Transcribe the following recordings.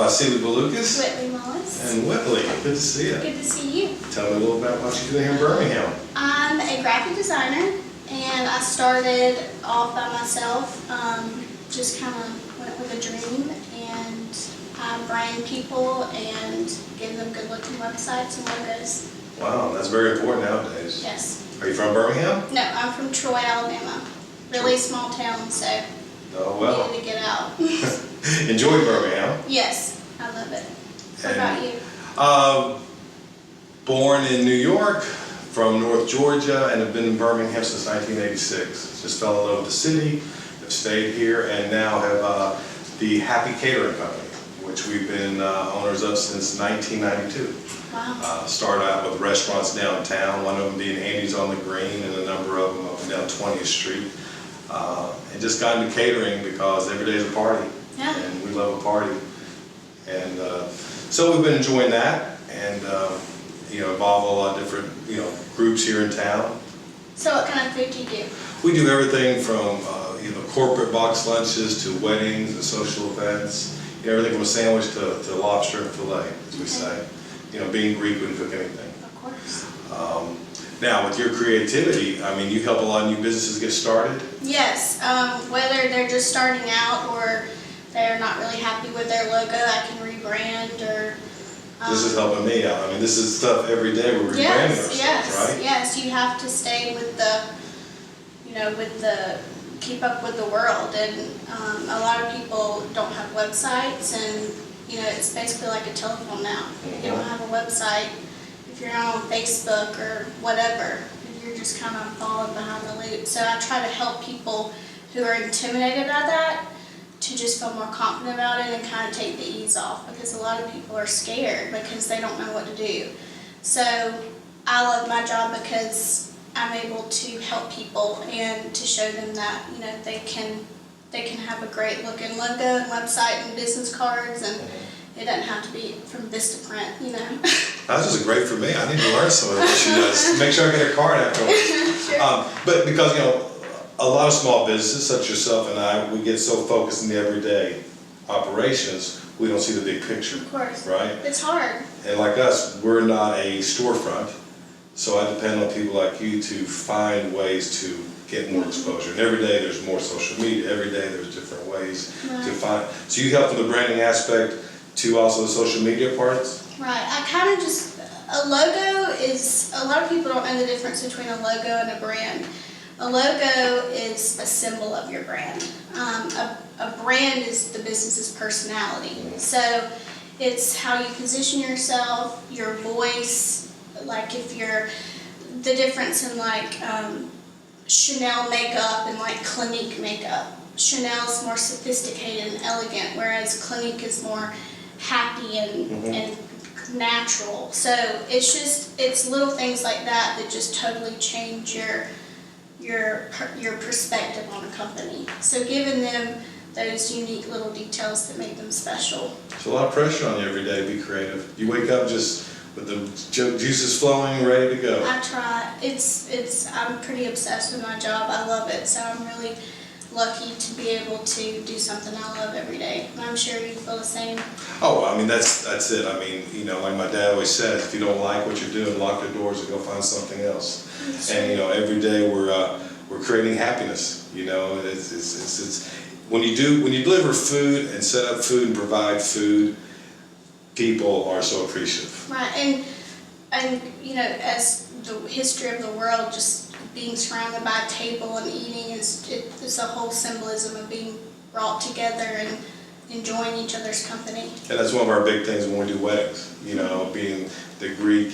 Vassilli, Bouloukos. Whitlee Mullis. And Whitlee, good to see you. Good to see you. Tell me a little about what you're doing here in Birmingham. I'm a graphic designer, and I started off by myself. Just kind of went with a dream, and I brand people and give them good-looking websites and logos. Wow, that's very important nowadays. Yes. Are you from Birmingham? No, I'm from Troy, Alabama. Really small town, so Oh, well. needed to get out. Enjoy Birmingham. Yes, I love it. What about you? Born in New York, from North Georgia, and have been in Birmingham since 1986. Just fell in love with the city, have stayed here, and now have the Happy Catering Co, which we've been owners of since 1992. Wow. Started out with restaurants downtown, one of them being Andy's on the Green, and a number of them up and down 20th Street. And just got into catering because every day is a party, Yeah. and we love a party. And so we've been enjoying that, and involve a lot of different groups here in town. So what kind of food do you do? We do everything from corporate box lunches to weddings and social events. Everything from a sandwich to lobster and fillet, as we say. Being Greek, we can cook anything. Of course. Now, with your creativity, I mean, you help a lot of new businesses get started. Yes, whether they're just starting out or they're not really happy with their logo, I can rebrand or... This is helping me out. I mean, this is stuff every day we're rebranding ourselves, right? Yes, you have to stay with keep up with the world, and a lot of people don't have websites, and it's basically like a telephone now. If you don't have a website, if you're not on Facebook or whatever, you're just kind of falling behind the loop. So I try to help people who are intimidated by that to just feel more confident about it and kind of take the ease off, because a lot of people are scared because they don't know what to do. So I love my job because I'm able to help people and to show them that they can have a great looking logo and website and business cards, and it doesn't have to be from Vistaprint, That's just great for me. I need to learn some of what she does. Make sure I get a card afterwards. Sure. But because a lot of small businesses, such as yourself and I, we get so focused in the everyday operations, we don't see the big picture. Of course. Right? It's hard. And like us, we're not a storefront, so I depend on people like you to find ways to get more exposure. And every day there's more social media. Every day there's different ways to find. So you help with the branding aspect to also the social media parts? Right. I kind of a logo is, a lot of people don't know the difference between a logo and a brand. A logo is a symbol of your brand. A brand is the business's personality. So it's how you position yourself, your voice, like if you're, the difference in like Chanel makeup and like Clinique makeup. Chanel is more sophisticated and elegant, whereas Clinique is more happy and natural. So it's little things like that that just totally change your perspective on a company. So giving them those unique little details that make them special. There's a lot of pressure on you every day to be creative. You wake up just with the juices flowing, ready to go. I try. I'm pretty obsessed with my job. I love it. So I'm really lucky to be able to do something I love every day. And I'm sure you feel the same. Oh, I mean, that's it. I mean, like my dad always says, if you don't like what you're doing, lock your doors and go find something else. And every day we're creating happiness. It's when you deliver food and set up food and provide food, people are so appreciative. Right, and as the history of the world, just being surrounded by a table and eating is a whole symbolism of being brought together and enjoying each other's company. And that's one of our big things when we do weddings. Being the Greek,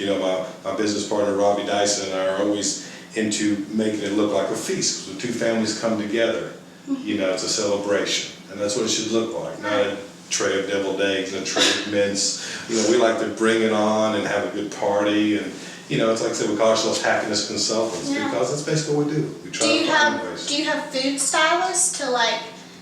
my business partner Robbie Dyson and I are always into making it look like a feast. So two families come together, it's a celebration, and that's what it should look like. Not a tray of deviled eggs and a tray of mince. We like to bring it on and have a good party, and it's like I said, we call ourselves happiness consultants because that's basically what we do. We try to find ways. Do you have food stylists to like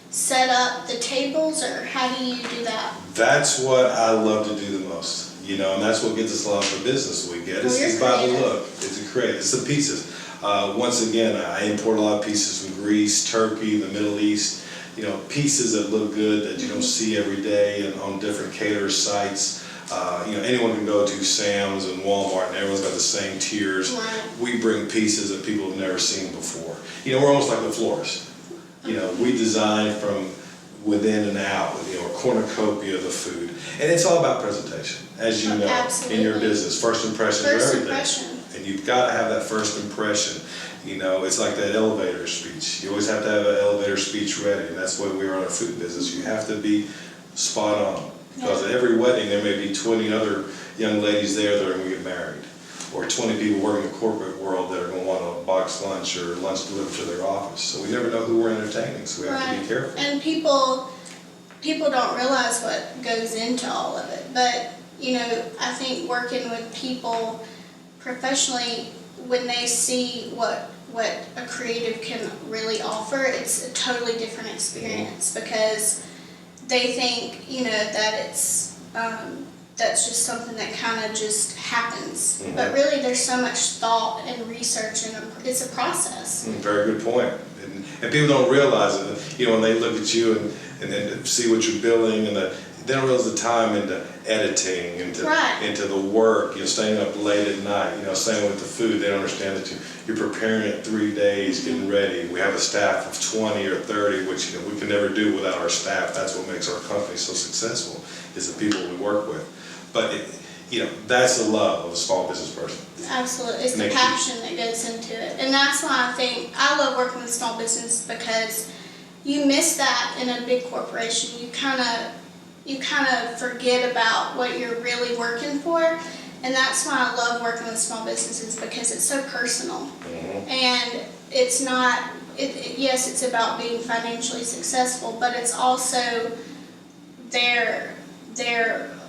set up the tables, or how do you do that? That's what I love to do the most. And that's what gets us a lot of the business we get. It's by the look. It's creative. It's the pieces. Once again, I import a lot of pieces from Greece, Turkey, the Middle East. pieces that look good that you don't see every day and on different caterer sites. Anyone can go to Sam's and Walmart and everyone's got the same tiers. Right. We bring pieces that people have never seen before. We're almost like the florist. We design from within and out, a cornucopia of the food. And it's all about presentation, as you know, Absolutely. in your business. First impression First of everything. impression. And you've got to have that first impression. It's like that elevator speech. You always have to have an elevator speech ready, and that's why we're on our food business. You have to be spot on. Because at every wedding, there may be 20 other young ladies there that are going to get married, or 20 people working in the corporate world that are going to want a box lunch or lunch delivered to their office. So we never know who we're entertaining, so we have to be careful. And people don't realize what goes into all of it. But, I think working with people professionally, when they see what a creative can really offer, it's a totally different experience because they think, that it's that's just something that kind of just happens. Mm-hmm. But really, there's so much thought and research, and it's a process. Very good point. And people don't realize it. When they look at you and then see what you're building, and they don't realize the time into editing, into the work, staying up late at night, same with the food. They don't understand that you're preparing it 3 days, getting ready. We have a staff of 20 or 30, which we can never do without our staff. That's what makes our company so successful, is the people we work with. But that's the love of a small business person. Absolutely, it's the passion that goes into it, and that's why I think I love working with small business, because you miss that in a big corporation. You kind of forget about what you're really working for, and that's why I love working with small businesses, because it's so personal. Mm-hmm. And it's not. Yes, it's about being financially successful, but it's also their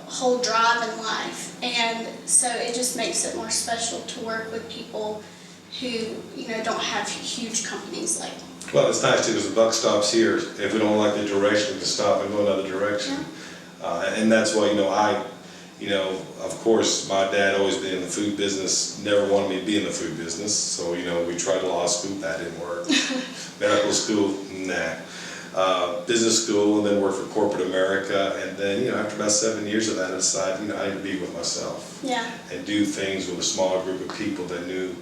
whole drive in life, and so it just makes it more special to work with people who don't have huge companies like. Well, it's nice too, because the buck stops here. If we don't like the direction, we can stop and go another direction. Yeah. And that's why of course, my dad always been in the food business, never wanted me to be in the food business. So we tried law school, that didn't work. Medical school, nah. Business school, and then worked for corporate America, and then after about 7 years of that, I decided I need to be with myself. Yeah. And do things with a smaller group of people that knew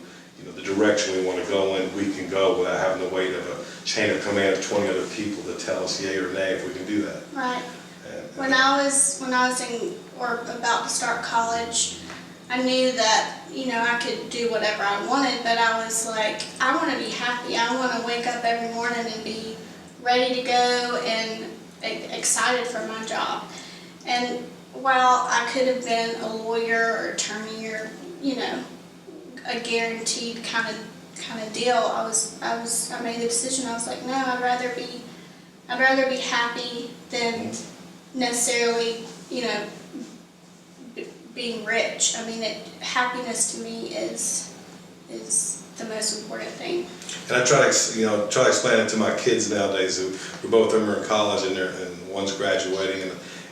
the direction we want to go in. We can go without having the weight of a chain of command of 20 other people to tell us yay or nay if we can do that. Right. When I was in or about to start college, I knew that I could do whatever I wanted, but I was like, I want to be happy. I want to wake up every morning and be ready to go and excited for my job. And while I could have been a lawyer or attorney or a guaranteed kind of deal, I made the decision. I was like, no, I'd rather be happy than necessarily being rich. I mean, happiness to me is the most important thing. And I try to explain it to my kids nowadays, who both of them are in college and one's graduating,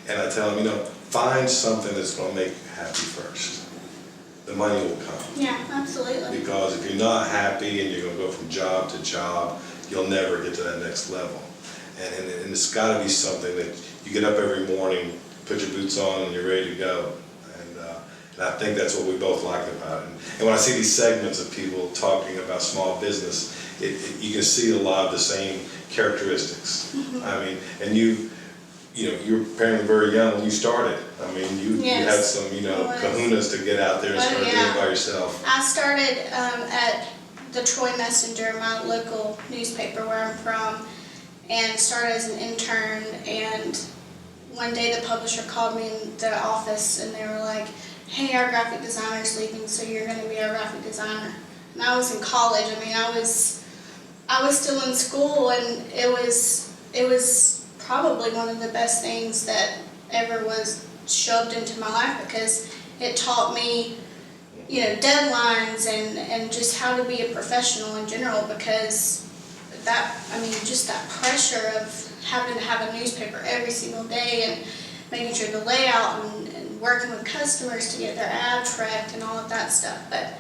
and I tell them, find something that's going to make you happy first. The money will come. Yeah, absolutely. Because if you're not happy and you're going to go from job to job, you'll never get to that next level. And it's got to be something that you get up every morning, put your boots on, and you're ready to go. And I think that's what we both like about it. And when I see these segments of people talking about small business, you can see a lot of the same characteristics. Mm-hmm. I mean, and you were apparently very young when you started. I mean, you had some, kahunas to get out there and start doing it by yourself. I started at the Troy Messenger, my local newspaper where I'm from, and started as an intern. And one day the publisher called me in the office, and they were like, hey, our graphic designer's leaving, so you're going to be our graphic designer. And I was in college. I mean, I was still in school, and it was probably one of the best things that ever was shoved into my life, because it taught me, deadlines and just how to be a professional in general, because just that pressure of having to have a newspaper every single day and making sure the layout and working with customers to get their ad tracked and all of that stuff. But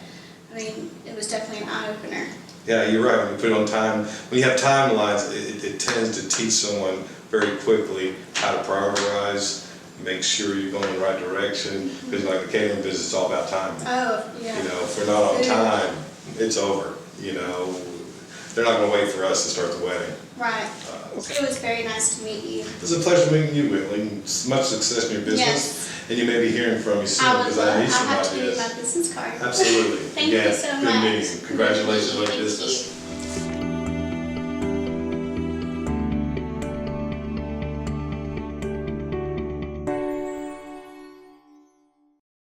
I mean, it was definitely an eye-opener. Yeah, you're right. When you put it on time, when you have timelines, it tends to teach someone very quickly how to prioritize, make sure you're going in the right direction. Because like the catering business, it's all about time. Oh, yeah. You know, if we're not on time, it's over. You know, they're not going to wait for us to start the wedding. Right. It was very nice to meet you. It's a pleasure meeting you, Whitlee. Much success in your business. Yes. And you may be hearing from me soon I would because love, I need I'll some have to give you ideas. my business card. Absolutely. Thank you Again, so good much. meeting. Congratulations on your Thank business. you.